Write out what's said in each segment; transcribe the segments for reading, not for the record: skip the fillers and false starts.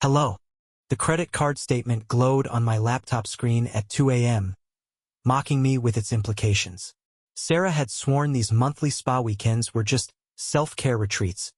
Hello. The credit card statement glowed on my laptop screen at 2 a.m., mocking me with its implications. Sarah had sworn these monthly spa weekends were just self-care retreats.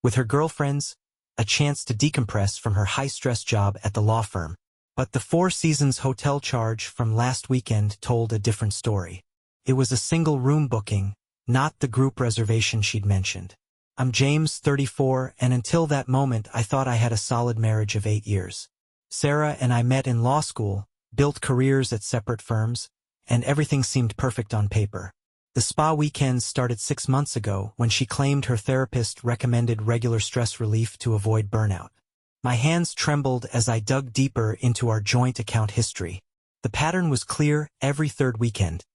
With her girlfriends, a chance to decompress from her high-stress job at the law firm. But the Four Seasons hotel charge from last weekend told a different story. It was a single-room booking, not the group reservation she'd mentioned. I'm James, 34, and until that moment I thought I had a solid marriage of 8 years. Sarah and I met in law school, built careers at separate firms, and everything seemed perfect on paper. The spa weekends started 6 months ago when she claimed her therapist recommended regular stress relief to avoid burnout. My hands trembled as I dug deeper into our joint account history. The pattern was clear every third weekend.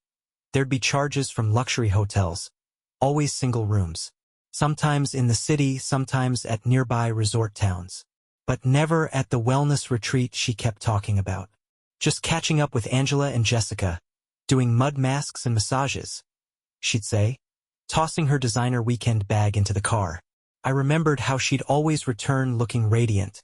There'd be charges from luxury hotels, always single rooms. Sometimes in the city, sometimes at nearby resort towns. But never at the wellness retreat she kept talking about. Just catching up with Angela and Jessica, doing mud masks and massages, she'd say, tossing her designer weekend bag into the car. I remembered how she'd always return looking radiant,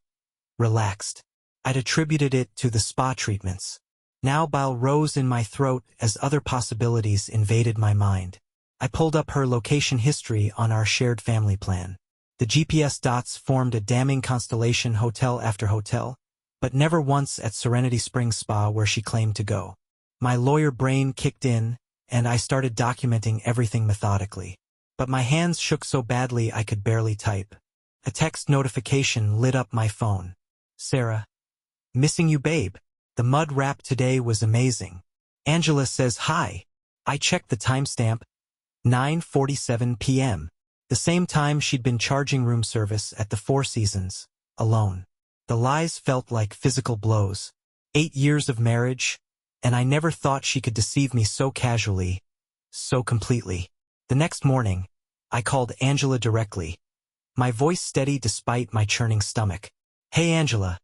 relaxed. I'd attributed it to the spa treatments. Now bile rose in my throat as other possibilities invaded my mind. I pulled up her location history on our shared family plan. The GPS dots formed a damning constellation hotel after hotel, but never once at Serenity Springs Spa where she claimed to go. My lawyer brain kicked in, and I started documenting everything methodically. But my hands shook so badly I could barely type. A text notification lit up my phone. Sarah. Missing you, babe. The mud wrap today was amazing. Angela says hi. I checked the timestamp. 9:47 p.m. The same time she'd been charging room service at the Four Seasons, alone. The lies felt like physical blows. 8 years of marriage, and I never thought she could deceive me so casually, so completely. The next morning, I called Angela directly, my voice steady despite my churning stomach. Hey Angela.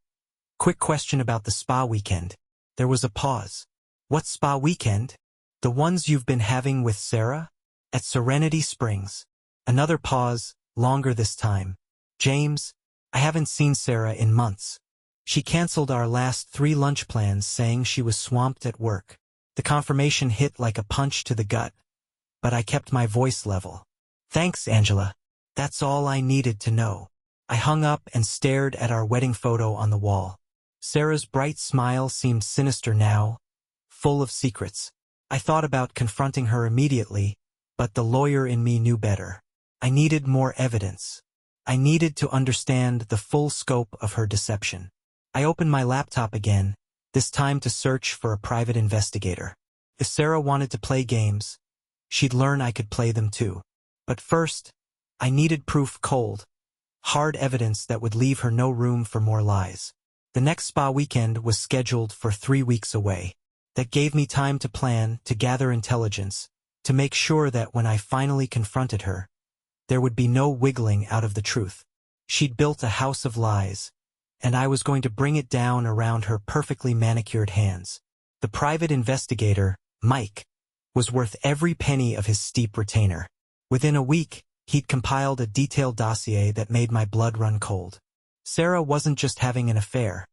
Quick question about the spa weekend. There was a pause. What spa weekend? The ones you've been having with Sarah? At Serenity Springs. Another pause, longer this time. James, I haven't seen Sarah in months. She canceled our last 3 lunch plans saying she was swamped at work. The confirmation hit like a punch to the gut, but I kept my voice level. Thanks, Angela. That's all I needed to know. I hung up and stared at our wedding photo on the wall. Sarah's bright smile seemed sinister now, full of secrets. I thought about confronting her immediately, but the lawyer in me knew better. I needed more evidence. I needed to understand the full scope of her deception. I opened my laptop again, this time to search for a private investigator. If Sarah wanted to play games, she'd learn I could play them too. But first, I needed proof cold, hard evidence that would leave her no room for more lies. The next spa weekend was scheduled for 3 weeks away. That gave me time to plan, to gather intelligence, to make sure that when I finally confronted her, there would be no wiggling out of the truth. She'd built a house of lies, and I was going to bring it down around her perfectly manicured hands. The private investigator, Mike, was worth every penny of his steep retainer. Within a week, he'd compiled a detailed dossier that made my blood run cold. Sarah wasn't just having an affair.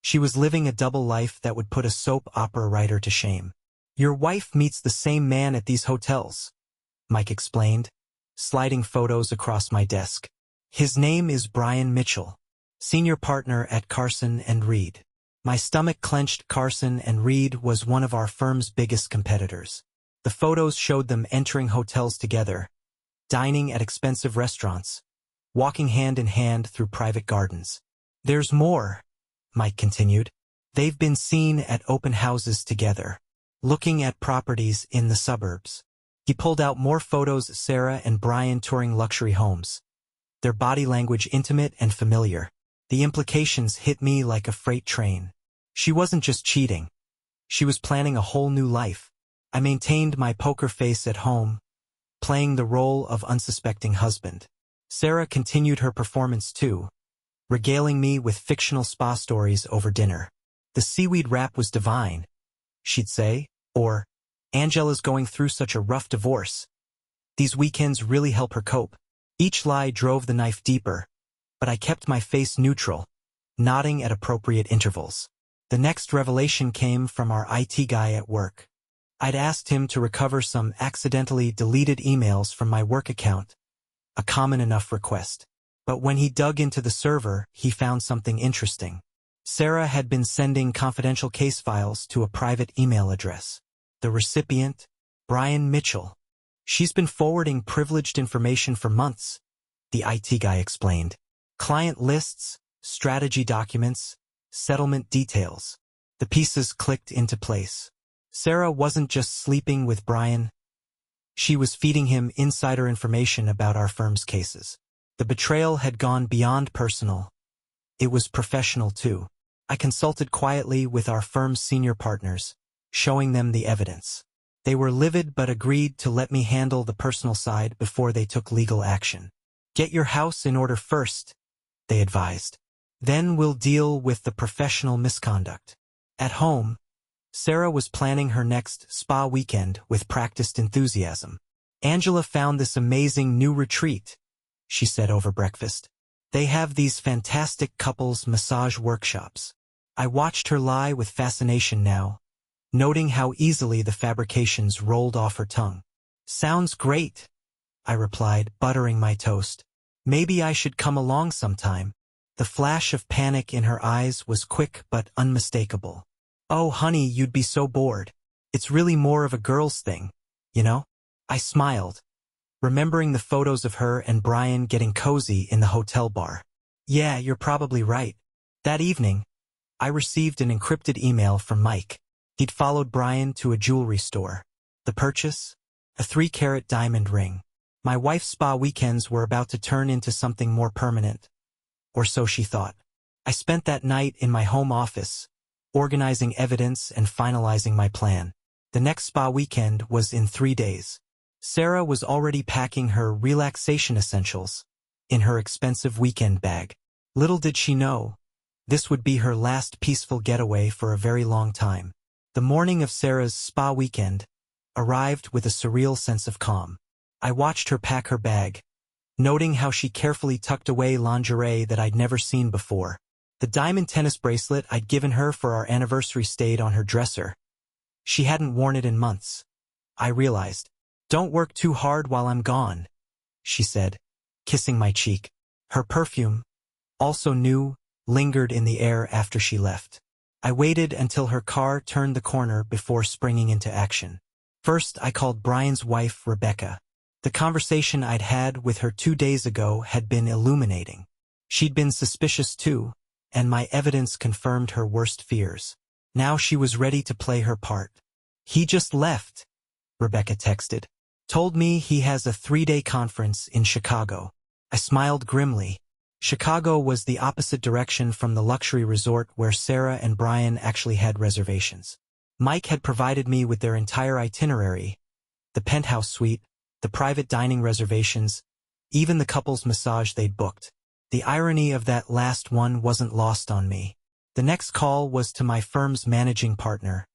She was living a double life that would put a soap opera writer to shame. Your wife meets the same man at these hotels, Mike explained, sliding photos across my desk. His name is Brian Mitchell, senior partner at Carson and Reed. My stomach clenched. Carson and Reed was one of our firm's biggest competitors. The photos showed them entering hotels together, dining at expensive restaurants, walking hand in hand through private gardens. There's more, Mike continued. They've been seen at open houses together, looking at properties in the suburbs. He pulled out more photos. Sarah and Brian touring luxury homes, their body language intimate and familiar. The implications hit me like a freight train. She wasn't just cheating. She was planning a whole new life. I maintained my poker face at home, playing the role of unsuspecting husband. Sarah continued her performance too, regaling me with fictional spa stories over dinner. The seaweed wrap was divine, she'd say, or, Angela's going through such a rough divorce. These weekends really help her cope. Each lie drove the knife deeper, but I kept my face neutral, nodding at appropriate intervals. The next revelation came from our IT guy at work. I'd asked him to recover some accidentally deleted emails from my work account, a common enough request. But when he dug into the server, he found something interesting. Sarah had been sending confidential case files to a private email address. The recipient, Brian Mitchell. She's been forwarding privileged information for months, the IT guy explained. Client lists, strategy documents, settlement details. The pieces clicked into place. Sarah wasn't just sleeping with Brian. She was feeding him insider information about our firm's cases. The betrayal had gone beyond personal. It was professional too. I consulted quietly with our firm's senior partners, showing them the evidence. They were livid but agreed to let me handle the personal side before they took legal action. Get your house in order first, they advised. Then we'll deal with the professional misconduct. At home, Sarah was planning her next spa weekend with practiced enthusiasm. Angela found this amazing new retreat, she said over breakfast. They have these fantastic couples massage workshops. I watched her lie with fascination now, noting how easily the fabrications rolled off her tongue. Sounds great, I replied, buttering my toast. Maybe I should come along sometime. The flash of panic in her eyes was quick but unmistakable. Oh, honey, you'd be so bored. It's really more of a girl's thing, you know? I smiled, remembering the photos of her and Brian getting cozy in the hotel bar. Yeah, you're probably right. That evening, I received an encrypted email from Mike. He'd followed Brian to a jewelry store. The purchase? A 3-carat diamond ring. My wife's spa weekends were about to turn into something more permanent. Or so she thought. I spent that night in my home office, organizing evidence and finalizing my plan. The next spa weekend was in 3 days. Sarah was already packing her relaxation essentials in her expensive weekend bag. Little did she know, this would be her last peaceful getaway for a very long time. The morning of Sarah's spa weekend arrived with a surreal sense of calm. I watched her pack her bag, noting how she carefully tucked away lingerie that I'd never seen before. The diamond tennis bracelet I'd given her for our anniversary stayed on her dresser. She hadn't worn it in months. I realized. Don't work too hard while I'm gone, she said, kissing my cheek. Her perfume, also new, lingered in the air after she left. I waited until her car turned the corner before springing into action. First, I called Brian's wife, Rebecca. The conversation I'd had with her 2 days ago had been illuminating. She'd been suspicious too, and my evidence confirmed her worst fears. Now she was ready to play her part. He just left, Rebecca texted. Told me he has a 3-day conference in Chicago. I smiled grimly. Chicago was the opposite direction from the luxury resort where Sarah and Brian actually had reservations. Mike had provided me with their entire itinerary, the penthouse suite, the private dining reservations, even the couple's massage they'd booked. The irony of that last one wasn't lost on me. The next call was to my firm's managing partner,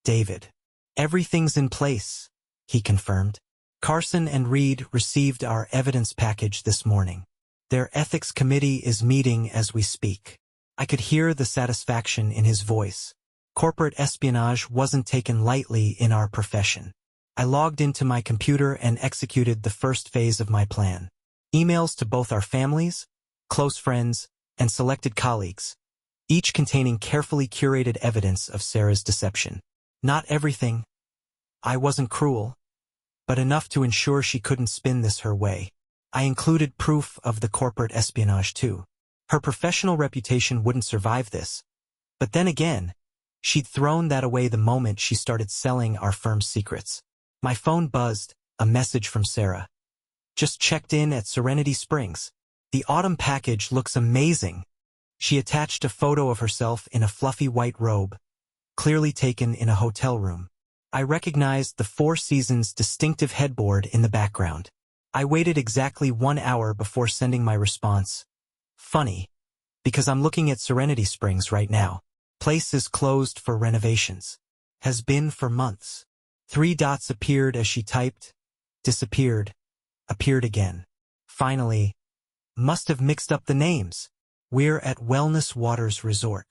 David. Everything's in place, he confirmed. Carson and Reed received our evidence package this morning. Their ethics committee is meeting as we speak. I could hear the satisfaction in his voice. Corporate espionage wasn't taken lightly in our profession. I logged into my computer and executed the first phase of my plan. Emails to both our families, close friends, and selected colleagues, each containing carefully curated evidence of Sarah's deception. Not everything. I wasn't cruel, but enough to ensure she couldn't spin this her way. I included proof of the corporate espionage too. Her professional reputation wouldn't survive this. But then again, she'd thrown that away the moment she started selling our firm's secrets. My phone buzzed, a message from Sarah. Just checked in at Serenity Springs. The autumn package looks amazing. She attached a photo of herself in a fluffy white robe, clearly taken in a hotel room. I recognized the Four Seasons distinctive headboard in the background. I waited exactly 1 hour before sending my response. Funny, because I'm looking at Serenity Springs right now. Place is closed for renovations. Has been for months. 3 dots appeared as she typed, disappeared, appeared again. Finally, must have mixed up the names. We're at Wellness Waters Resort.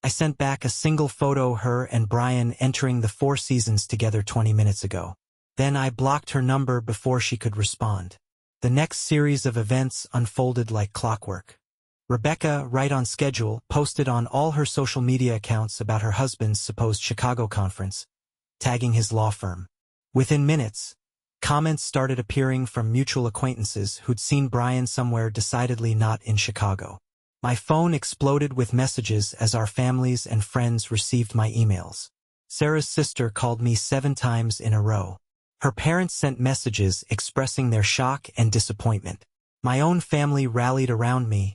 I sent back a single photo her and Brian entering the Four Seasons together 20 minutes ago. Then I blocked her number before she could respond. The next series of events unfolded like clockwork. Rebecca, right on schedule, posted on all her social media accounts about her husband's supposed Chicago conference, tagging his law firm. Within minutes, comments started appearing from mutual acquaintances who'd seen Brian somewhere decidedly not in Chicago. My phone exploded with messages as our families and friends received my emails. Sarah's sister called me 7 times in a row. Her parents sent messages expressing their shock and disappointment. My own family rallied around me,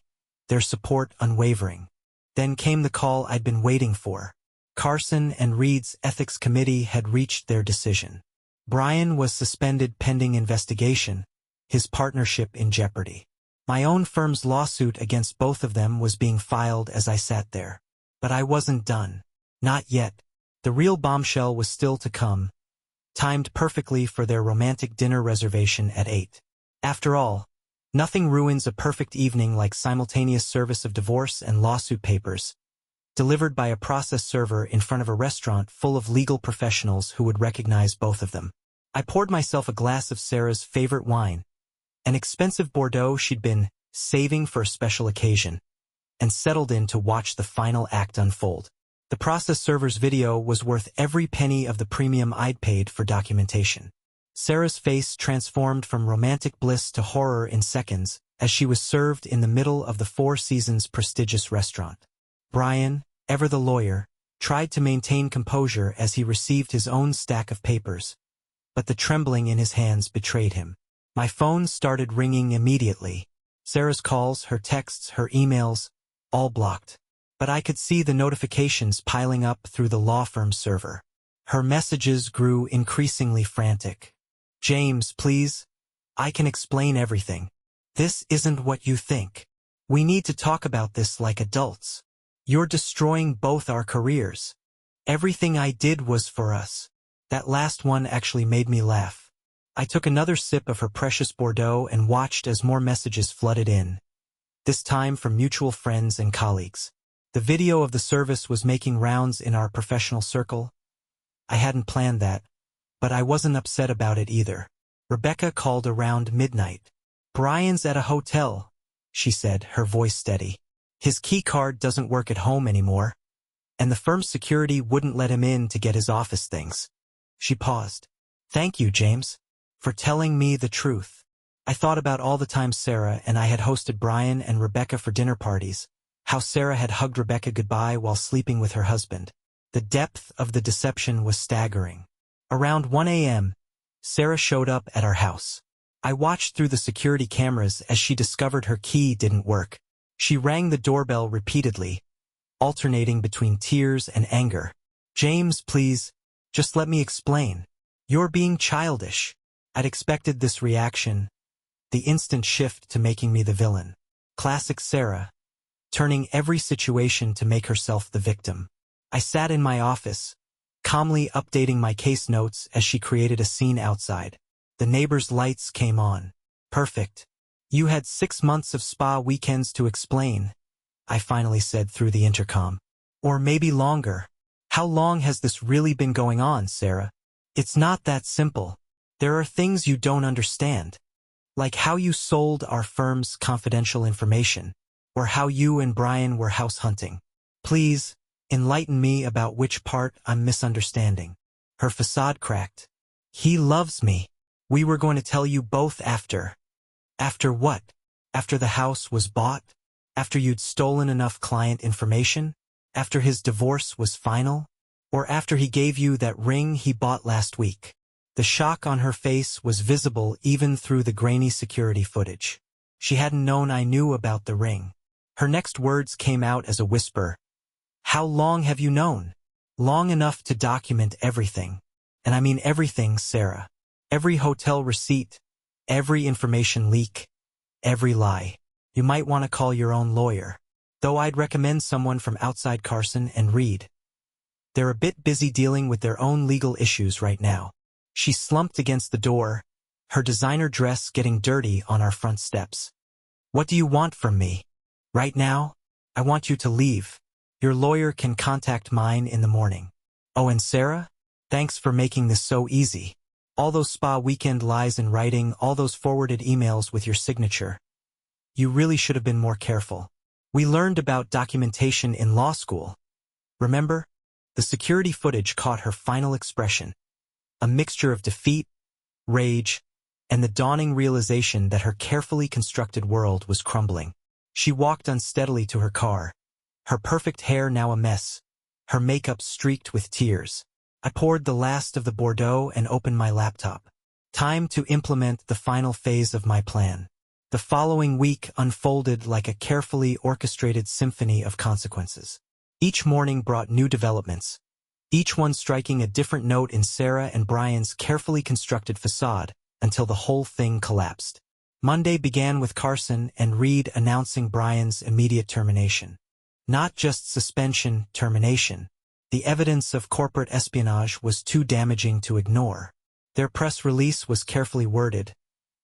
their support unwavering. Then came the call I'd been waiting for. Carson and Reed's ethics committee had reached their decision. Brian was suspended pending investigation, his partnership in jeopardy. My own firm's lawsuit against both of them was being filed as I sat there. But I wasn't done. Not yet. The real bombshell was still to come, timed perfectly for their romantic dinner reservation at 8. After all, nothing ruins a perfect evening like simultaneous service of divorce and lawsuit papers, delivered by a process server in front of a restaurant full of legal professionals who would recognize both of them. I poured myself a glass of Sarah's favorite wine, an expensive Bordeaux she'd been saving for a special occasion, and settled in to watch the final act unfold. The process server's video was worth every penny of the premium I'd paid for documentation. Sarah's face transformed from romantic bliss to horror in seconds as she was served in the middle of the Four Seasons prestigious restaurant. Brian, ever the lawyer, tried to maintain composure as he received his own stack of papers, but the trembling in his hands betrayed him. My phone started ringing immediately. Sarah's calls, her texts, her emails, all blocked. But I could see the notifications piling up through the law firm's server. Her messages grew increasingly frantic. James, please. I can explain everything. This isn't what you think. We need to talk about this like adults. You're destroying both our careers. Everything I did was for us. That last one actually made me laugh. I took another sip of her precious Bordeaux and watched as more messages flooded in, this time from mutual friends and colleagues. The video of the service was making rounds in our professional circle. I hadn't planned that, but I wasn't upset about it either. Rebecca called around midnight. Brian's at a hotel, she said, her voice steady. His key card doesn't work at home anymore, and the firm's security wouldn't let him in to get his office things. She paused. Thank you, James, for telling me the truth. I thought about all the times Sarah and I had hosted Brian and Rebecca for dinner parties, how Sarah had hugged Rebecca goodbye while sleeping with her husband. The depth of the deception was staggering. Around 1 a.m., Sarah showed up at our house. I watched through the security cameras as she discovered her key didn't work. She rang the doorbell repeatedly, alternating between tears and anger. James, please, just let me explain. You're being childish. I'd expected this reaction, the instant shift to making me the villain. Classic Sarah, turning every situation to make herself the victim. I sat in my office, calmly updating my case notes as she created a scene outside. The neighbor's lights came on. Perfect. You had 6 months of spa weekends to explain, I finally said through the intercom. Or maybe longer. How long has this really been going on, Sarah? It's not that simple. There are things you don't understand. Like how you sold our firm's confidential information, or how you and Brian were house hunting. Please, enlighten me about which part I'm misunderstanding. Her facade cracked. He loves me. We were going to tell you both after. After what? After the house was bought? After you'd stolen enough client information? After his divorce was final? Or after he gave you that ring he bought last week? The shock on her face was visible even through the grainy security footage. She hadn't known I knew about the ring. Her next words came out as a whisper. How long have you known? Long enough to document everything. And I mean everything, Sarah. Every hotel receipt, every information leak, every lie. You might want to call your own lawyer. Though I'd recommend someone from outside Carson and Reed. They're a bit busy dealing with their own legal issues right now. She slumped against the door, her designer dress getting dirty on our front steps. What do you want from me? Right now? I want you to leave. Your lawyer can contact mine in the morning. Oh, and Sarah? Thanks for making this so easy. All those spa weekend lies in writing, all those forwarded emails with your signature. You really should have been more careful. We learned about documentation in law school. Remember? The security footage caught her final expression. A mixture of defeat, rage, and the dawning realization that her carefully constructed world was crumbling. She walked unsteadily to her car, her perfect hair now a mess, her makeup streaked with tears. I poured the last of the Bordeaux and opened my laptop. Time to implement the final phase of my plan. The following week unfolded like a carefully orchestrated symphony of consequences. Each morning brought new developments, each one striking a different note in Sarah and Brian's carefully constructed facade until the whole thing collapsed. Monday began with Carson and Reed announcing Brian's immediate termination. Not just suspension, termination. The evidence of corporate espionage was too damaging to ignore. Their press release was carefully worded,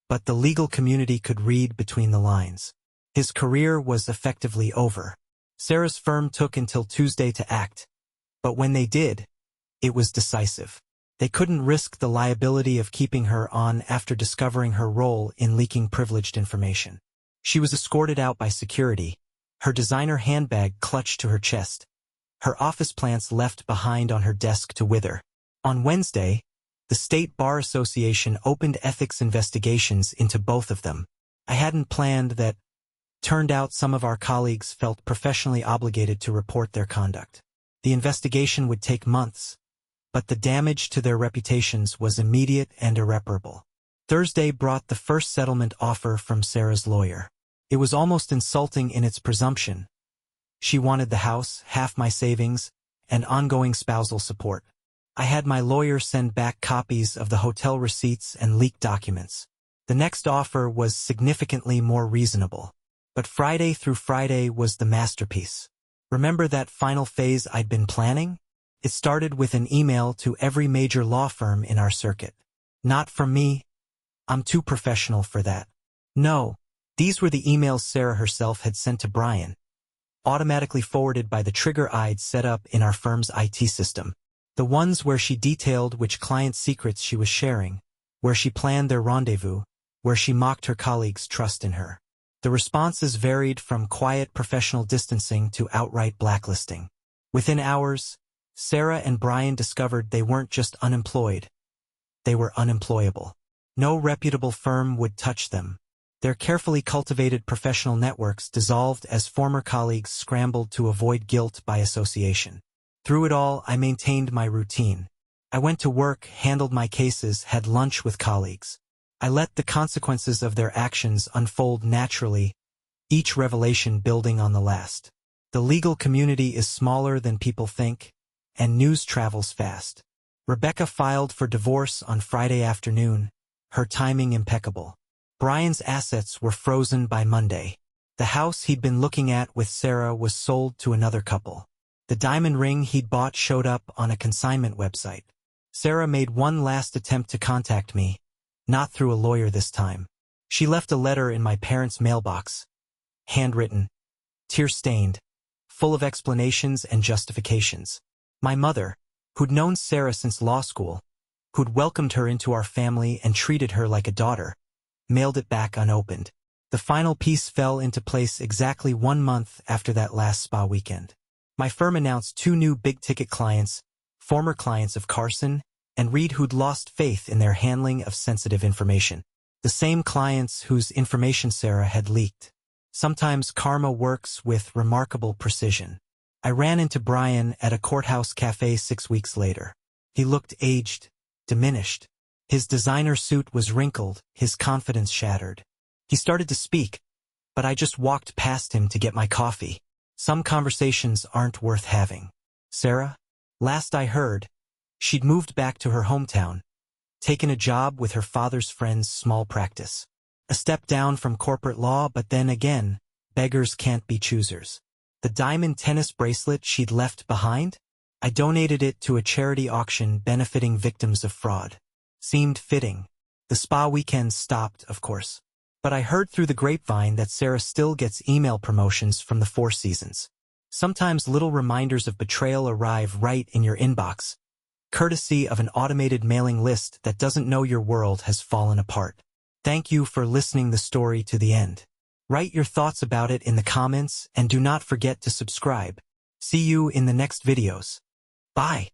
but the legal community could read between the lines. His career was effectively over. Sarah's firm took until Tuesday to act, but when they did, it was decisive. They couldn't risk the liability of keeping her on after discovering her role in leaking privileged information. She was escorted out by security, her designer handbag clutched to her chest, her office plants left behind on her desk to wither. On Wednesday, the State Bar Association opened ethics investigations into both of them. I hadn't planned that. Turned out some of our colleagues felt professionally obligated to report their conduct. The investigation would take months, but the damage to their reputations was immediate and irreparable. Thursday brought the first settlement offer from Sarah's lawyer. It was almost insulting in its presumption. She wanted the house, half my savings, and ongoing spousal support. I had my lawyer send back copies of the hotel receipts and leaked documents. The next offer was significantly more reasonable. But Friday through Friday was the masterpiece. Remember that final phase I'd been planning? It started with an email to every major law firm in our circuit. Not from me. I'm too professional for that. No, these were the emails Sarah herself had sent to Brian, automatically forwarded by the trigger I'd set up in our firm's IT system. The ones where she detailed which client secrets she was sharing, where she planned their rendezvous, where she mocked her colleagues' trust in her. The responses varied from quiet professional distancing to outright blacklisting. Within hours, Sarah and Brian discovered they weren't just unemployed. They were unemployable. No reputable firm would touch them. Their carefully cultivated professional networks dissolved as former colleagues scrambled to avoid guilt by association. Through it all, I maintained my routine. I went to work, handled my cases, had lunch with colleagues. I let the consequences of their actions unfold naturally, each revelation building on the last. The legal community is smaller than people think, and news travels fast. Rebecca filed for divorce on Friday afternoon, her timing impeccable. Brian's assets were frozen by Monday. The house he'd been looking at with Sarah was sold to another couple. The diamond ring he'd bought showed up on a consignment website. Sarah made one last attempt to contact me, not through a lawyer this time. She left a letter in my parents' mailbox, handwritten, tear-stained, full of explanations and justifications. My mother, who'd known Sarah since law school, who'd welcomed her into our family and treated her like a daughter, mailed it back unopened. The final piece fell into place exactly 1 month after that last spa weekend. My firm announced 2 new big-ticket clients, former clients of Carson and Reed who'd lost faith in their handling of sensitive information. The same clients whose information Sarah had leaked. Sometimes karma works with remarkable precision. I ran into Brian at a courthouse cafe 6 weeks later. He looked aged, diminished. His designer suit was wrinkled, his confidence shattered. He started to speak, but I just walked past him to get my coffee. Some conversations aren't worth having. Sarah? Last I heard, she'd moved back to her hometown, taken a job with her father's friend's small practice. A step down from corporate law, but then again, beggars can't be choosers. The diamond tennis bracelet she'd left behind? I donated it to a charity auction benefiting victims of fraud. Seemed fitting. The spa weekend stopped, of course. But I heard through the grapevine that Sarah still gets email promotions from the Four Seasons. Sometimes little reminders of betrayal arrive right in your inbox, courtesy of an automated mailing list that doesn't know your world has fallen apart. Thank you for listening the story to the end. Write your thoughts about it in the comments and do not forget to subscribe. See you in the next videos. Bye.